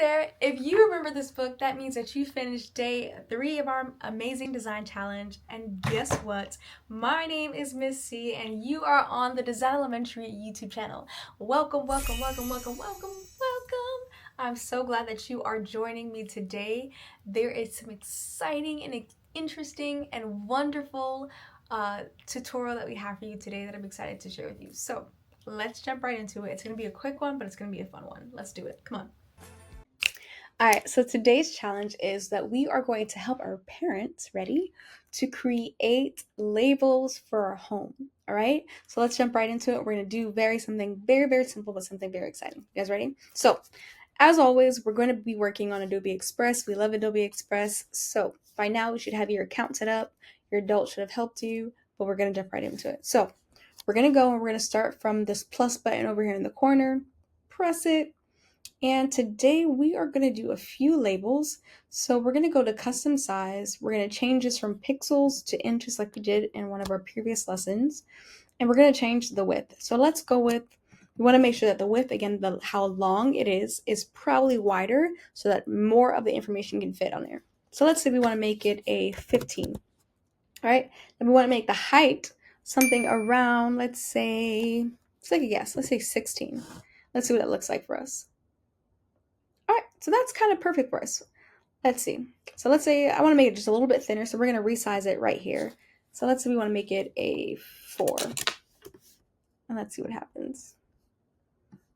there! If you remember this book, that means that you finished day 3 of our amazing design challenge. And guess what? My name is Miss C, and you are on the Design Elementary YouTube channel. Welcome, welcome, welcome, welcome, welcome, welcome! I'm so glad that you are joining me today. There is some exciting and interesting and wonderful tutorial that we have for you today that I'm excited to share with you. So let's jump right into it. It's going to be a quick one, but it's going to be a fun one. Let's do it. Come on. All right, so today's challenge is that we are going to help our parents, ready, to create labels for our home. All right, so let's jump right into it. We're going to do something very, very simple, but something very exciting. You guys ready? So, as always, we're going to be working on Adobe Express. We love Adobe Express. So, by now, you should have your account set up. Your adult should have helped you, but we're going to jump right into it. So, we're going to go and we're going to start from this plus button over here in the corner. Press it. And today we are going to do a few labels. So we're going to go to custom size. We're going to change this from pixels to inches like we did in one of our previous lessons. And we're going to change the width. So let's go with, we want to make sure that the width, again, how long it is probably wider so that more of the information can fit on there. So let's say we want to make it a 15. All right. Then we want to make the height something around, let's say 16. Let's see what it looks like for us. All right, so that's kind of perfect for us. Let's see. So let's say I want to make it just a little bit thinner, so we're going to resize it right here. So let's say we want to make it a 4. And let's see what happens.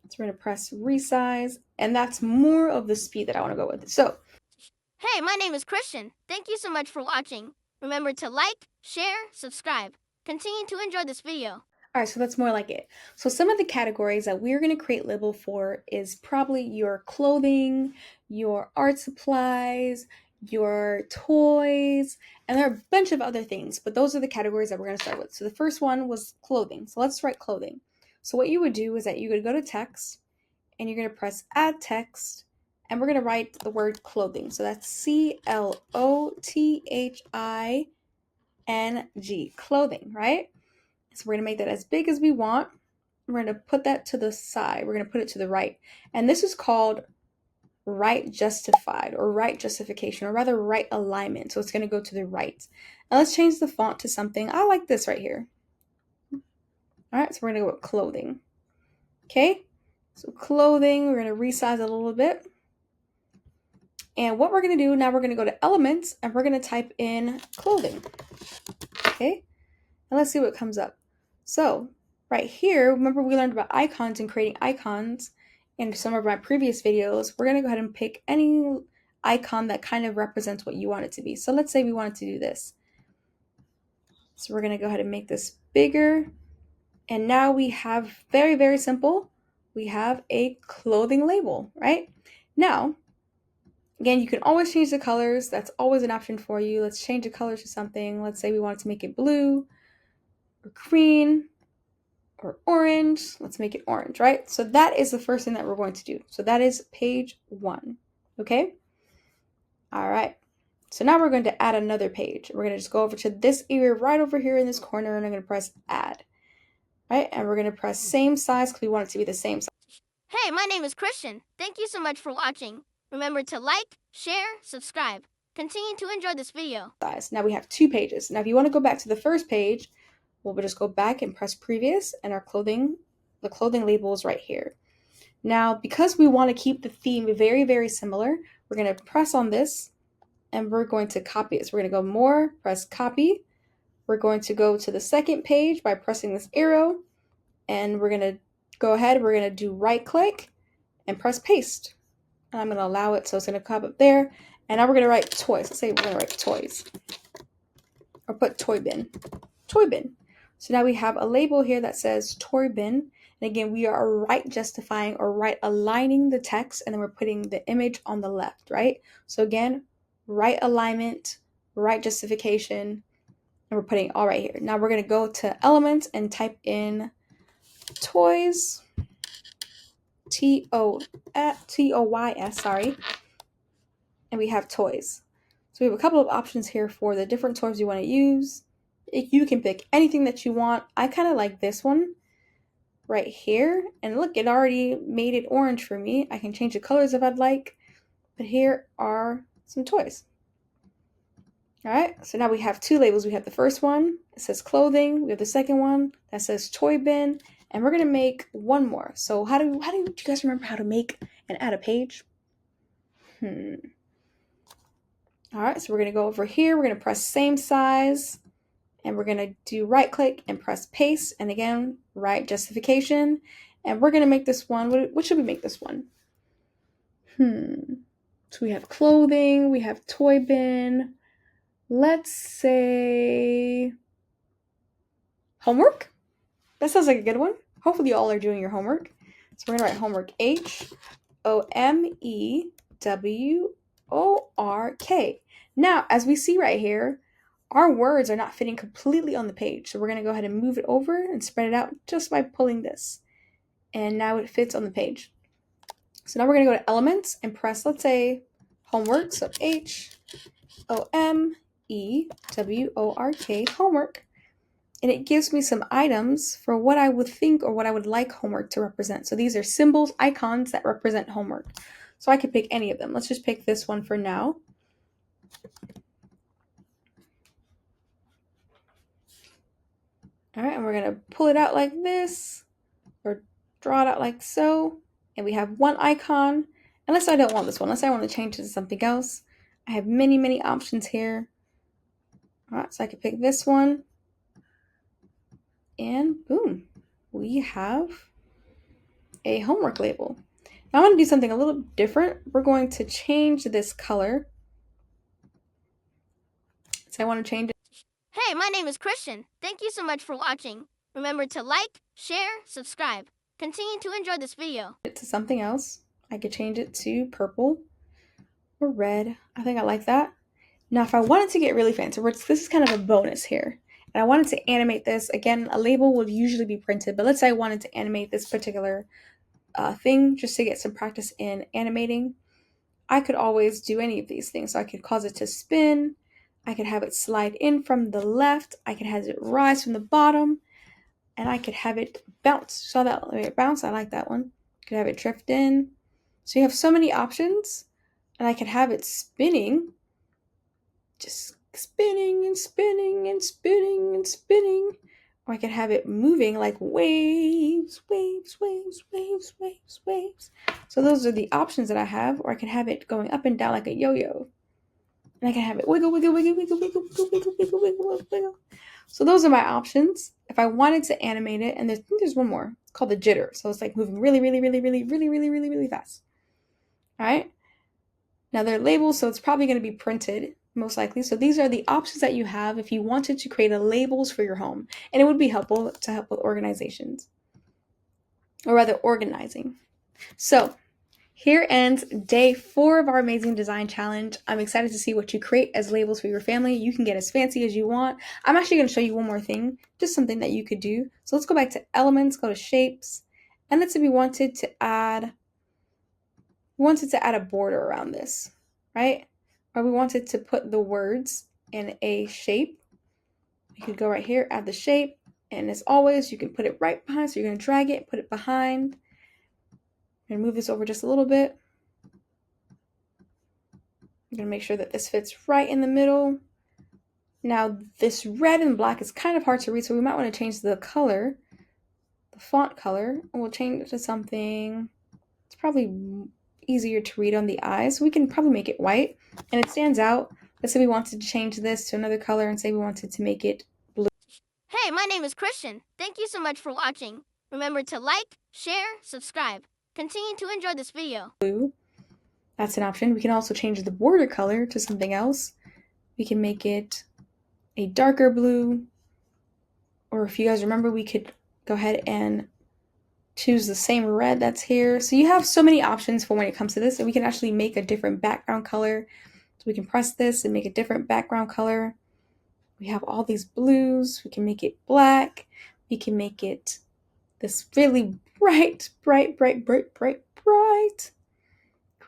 So we're going to press resize, and that's more of the speed that I want to go with. So, hey, my name is Christian. Thank you so much for watching. Remember to like, share, subscribe. Continue to enjoy this video. All right, so that's more like it. So some of the categories that we're going to create label for is probably your clothing, your art supplies, your toys, and there are a bunch of other things, but those are the categories that we're going to start with. So the first one was clothing. So let's write clothing. So what you would do is that you would go to text, and you're going to press add text, and we're going to write the word clothing. So that's CLOTHING, clothing, right? So we're going to make that as big as we want. We're going to put that to the side. We're going to put it to the right. And this is called right justified or right justification, or rather right alignment. So it's going to go to the right. Now let's change the font to something. I like this right here. All right, so we're going to go with clothing. Okay, so clothing, we're going to resize it a little bit. And what we're going to do now, we're going to go to elements and we're going to type in clothing. Okay, and let's see what comes up. So right here, remember we learned about icons and creating icons in some of my previous videos. We're going to go ahead and pick any icon that kind of represents what you want it to be. So let's say we wanted to do this. So we're going to go ahead and make this bigger. And now we have very, very simple. We have a clothing label, right? Now, again, you can always change the colors. That's always an option for you. Let's change the colors to something. Let's say we wanted to make it blue or green or orange. Let's make it orange, right? So that is the first thing that we're going to do. So that is page 1, okay? All right. So now we're going to add another page. We're going to just go over to this area right over here in this corner, and I'm going to press add, right? And we're going to press same size because we want it to be the same size. Hey, my name is Christian. Thank you so much for watching. Remember to like, share, subscribe. Continue to enjoy this video. Now we have 2 pages. Now if you want to go back to the first page, we'll just go back and press previous, and the clothing label is right here. Now, because we want to keep the theme very, very similar, we're going to press on this and we're going to copy it. So we're going to go more, press copy. We're going to go to the second page by pressing this arrow, and we're going to go ahead. We're going to do right click and press paste. And I'm going to allow it so it's going to come up there. And now we're going to write toys. Let's say we're going to write toys, or put toy bin. Toy bin. So now we have a label here that says toy bin. And again, we are right justifying or right aligning the text, and then we're putting the image on the left, right? So again, right alignment, right justification, and we're putting it all right here. Now we're going to go to elements and type in toys, T-O-Y-S, sorry. And we have toys. So we have a couple of options here for the different toys you want to use. You can pick anything that you want. I kind of like this one right here. And look, it already made it orange for me. I can change the colors if I'd like. but here are some toys. All right, so now we have two labels. We have the first one, it says clothing. We have the second one that says toy bin, and we're gonna make one more. So how do you guys remember how to make and add a page? All right, so we're gonna go over here. We're gonna press same size, and we're gonna do right click and press paste, and again write justification, and we're gonna make this one. What should we make this one? So we have clothing, we have toy bin. Let's say homework. That sounds like a good one. Hopefully you all are doing your homework. So we're gonna write homework HOMEWORK. Now, as we see right here, our words are not fitting completely on the page. So we're gonna go ahead and move it over and spread it out just by pulling this. And now it fits on the page. So now we're gonna go to elements and press, let's say, homework. So HOMEWORK, homework. And it gives me some items for what I would think or what I would like homework to represent. So these are symbols, icons that represent homework. So I could pick any of them. Let's just pick this one for now. All right, and we're gonna pull it out like this, or draw it out like so. And we have one icon. Unless I don't want this one, unless I want to change it to something else. I have many, many options here. All right, so I could pick this one. And boom, we have a homework label. Now I want to do something a little different. We're going to change this color. So I want to change it. Hey, my name is Christian. Thank you so much for watching. Remember to like, share, subscribe. Continue to enjoy this video. To something else. I could change it to purple or red. I think I like that. Now, if I wanted to get really fancy, this is kind of a bonus here. And I wanted to animate this. Again, a label would usually be printed, but let's say I wanted to animate this particular thing just to get some practice in animating. I could always do any of these things. So I could cause it to spin. I could have it slide in from the left. I could have it rise from the bottom. And I could have it bounce. Saw that it bounce? I like that one. Could have it drift in. So you have so many options. And I could have it spinning. Just spinning and spinning and spinning and spinning. Or I could have it moving like waves, waves, waves, waves, waves, waves. So those are the options that I have. Or I can have it going up and down like a yo-yo. And I can have it wiggle, wiggle, wiggle, wiggle, wiggle, wiggle, wiggle, wiggle, wiggle, wiggle. So those are my options. If I wanted to animate it, and there's one more. It's called the jitter. So it's like moving really, really, really, really, really, really, really, really fast. All right. Now they're labels, so it's probably going to be printed, most likely. So these are the options that you have if you wanted to create labels for your home. And it would be helpful to help with organizations. Or rather, organizing. So here ends day 4 of our Amazing Design Challenge. I'm excited to see what you create as labels for your family. You can get as fancy as you want. I'm actually going to show you one more thing, just something that you could do. So let's go back to elements, go to shapes, and let's say we wanted to add a border around this, right? Or we wanted to put the words in a shape. You could go right here, add the shape, and as always, you can put it right behind. So you're going to drag it, put it behind. I'm going to move this over just a little bit. I'm going to make sure that this fits right in the middle. Now, this red and black is kind of hard to read, so we might want to change the color, the font color, and we'll change it to something. It's probably easier to read on the eyes. We can probably make it white, and it stands out. Let's say we wanted to change this to another color and say we wanted to make it blue. Hey, my name is Christian. Thank you so much for watching. Remember to like, share, subscribe. Continue to enjoy this video. That's an option. We can also change the border color to something else. We can make it a darker blue, or if you guys remember, we could go ahead and choose the same red that's here. So you have so many options for when it comes to this, and we can actually make a different background color. So we can press this and make a different background color. We have all these blues. We can make it black. We can make it this really bright, bright, bright, bright, bright, bright.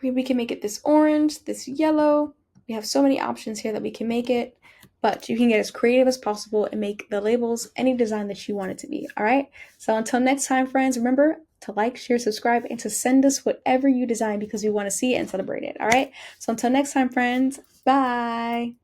We can make it this orange, this yellow. We have so many options here that we can make it, but you can get as creative as possible and make the labels any design that you want it to be, all right? So until next time, friends, remember, to like, share, subscribe, and to send us whatever you design because we want to see it and celebrate it. All right. So until next time, friends. Bye.